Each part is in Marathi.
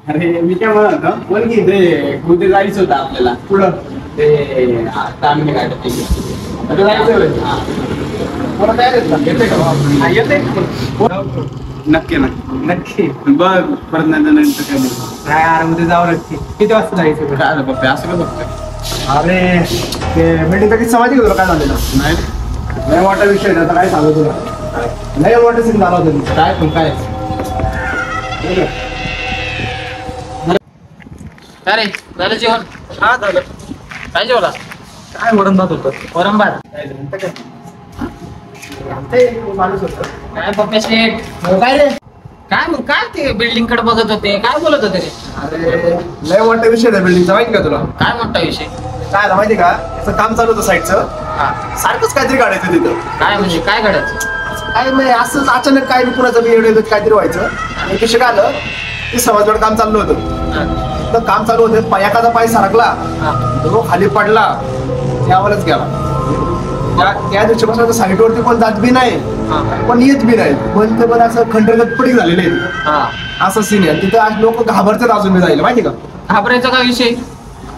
अरे मी काय म्हणत होतो, बोल की ते कुठे जायचं होतं आपल्याला पुढं ते तामिनी घाटात जायचं होतं. मला तयार आहेत का? येते का बाबा? हा, येते. नक्की नक्की नक्की बघ परत नंतर काय यार उद्या जावं लागते. किती वाजता जायचं? काय झालं पप्पा असं का बघतोय? अरे ते मीटिंग कधी समाधी तुला काय झालेलं नाही. लय मोठा विषय आहे, आता काय सांगू तुला. लय मोठा सीन झाला होता. काय पण काय अरे झालं जेवण? हा झालं. काय जेवला? काय वरण भात होतं. वरण भात. माणूस होतं. काय पप्पा शेठ? काय रे? काय मग काय ते बिल्डिंग कडे बघत होते, काय बोलत होते रे? अरे लय मोठा विषय आहे बिल्डिंगचा, माहिती का तुला? काय मोठा विषय? काय झालं माहिती का, याचं काम चालू होतं साईडचं. हा. सारखंच काहीतरी काढायचं तिथं. काय म्हणजे काय घडायचं? काय नाही असंच अचानक काय कुणाचं बी एवढं काहीतरी व्हायचं. आणि कशी काय आलं ते समाजवाड काम चाललं होतं. तर काम चालू होतं, एखादा पाय सरकला, तो खाली पडला, त्यावरच गेला. त्या दिवशीपासून साईडवरती कोण जात बी नाही, पण येत बी नाही. पण ते पण असं खंडगत पडी झालेले असं सीन आहे. तिथं लोक घाबरतात अजून बी जायला, माहिती का? घाबरायचा का विषय?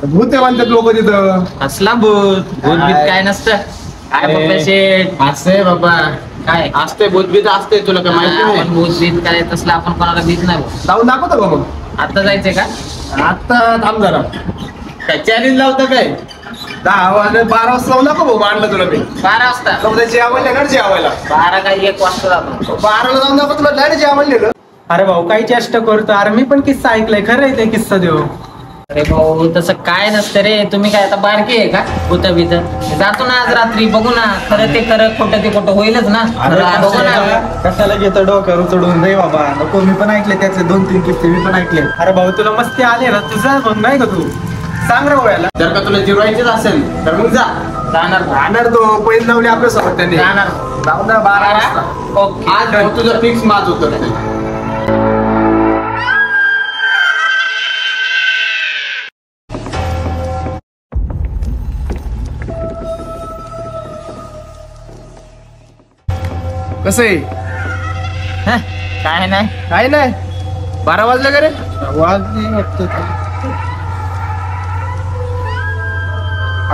भूत आहे म्हणतात लोक तिथं. असला भूत भूतबीत काय नसतं. काय पप्पा शेठ? असं बाबा काय असते भूतबीत असते, तुला काय माहिती नाही? आपण भूतबीत काय तसलं आपण कोणाला भीत नाही भाऊ. जाऊन दाखवतो का मग? आता जायचंय का? आता थांब जरा. काय चॅलेंज लावतं काय? 10 वाजता 12 वाजता जाऊ नको भाऊ, मांडलं तुला मी. 12 वाजता? उद्या जेवायला ना, जेवायला 12 काय 1 वाजता जातो. 12ला जाऊन नको तुला, डायरेक्ट जेवायला नेलं. अरे भाऊ काही चेष्टा करतो. अरे मी पण किस्सा ऐकलाय, खरं आहे ते किस्सा देऊ. अरे भाऊ तसं काय नसतं रे. तुम्ही काय आता बारकी आहे का? भूत भीत जातो ना आज रात्री, बघू ना. खरं ते खरं, खोटं ते खोटं होईलच ना. बघू ना. कशाला घेतो डोक्यावर चढून रे बाबा, नको. मी पण ऐकले त्याचे 2-3 किस्से, मी पण ऐकले. अरे भाऊ तुला मस्ती आली ना तुझं, मग नाही का तू सांग रे गोळ्याला. जर का तुला जिरवायचीच असेल तर मग जा. जाणार राहणार तो पैन लावली आपल्या सोबत त्यांनी. जाणार. जाऊ ना 12 वाजता. ओके. आज तुझं फिक्स मात होतं. कसं आहे? काय नाही. काय नाही. 12 वाजले का रे? वाजले वाटतं.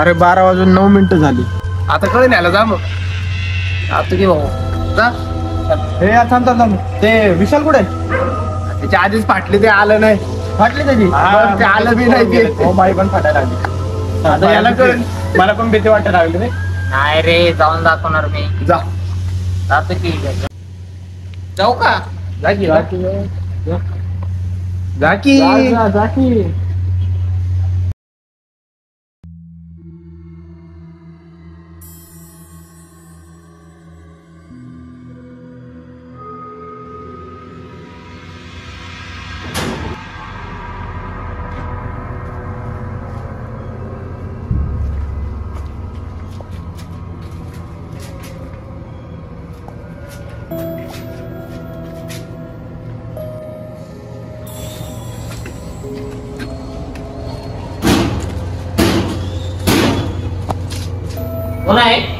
अरे 12 वाजून 9 मिनिटं झाली. आता कळून यायला जा मग. जातो की भाऊ. जा. हे थांब थांब थांब. ते विशाल कुठे? त्याच्या आधीच फाटली, ते आलं नाही. फाटली त्याची. हा, ते आलं बी नाही ते. हो बाई पण फाटायला लागली. आता याला कळून मला पण भीती वाटायला लागली रे. नाही रे, जाऊन दाखवणार मी. जा. जातो की. जाऊ का? जा की. जा की. जा की. कोण आहे?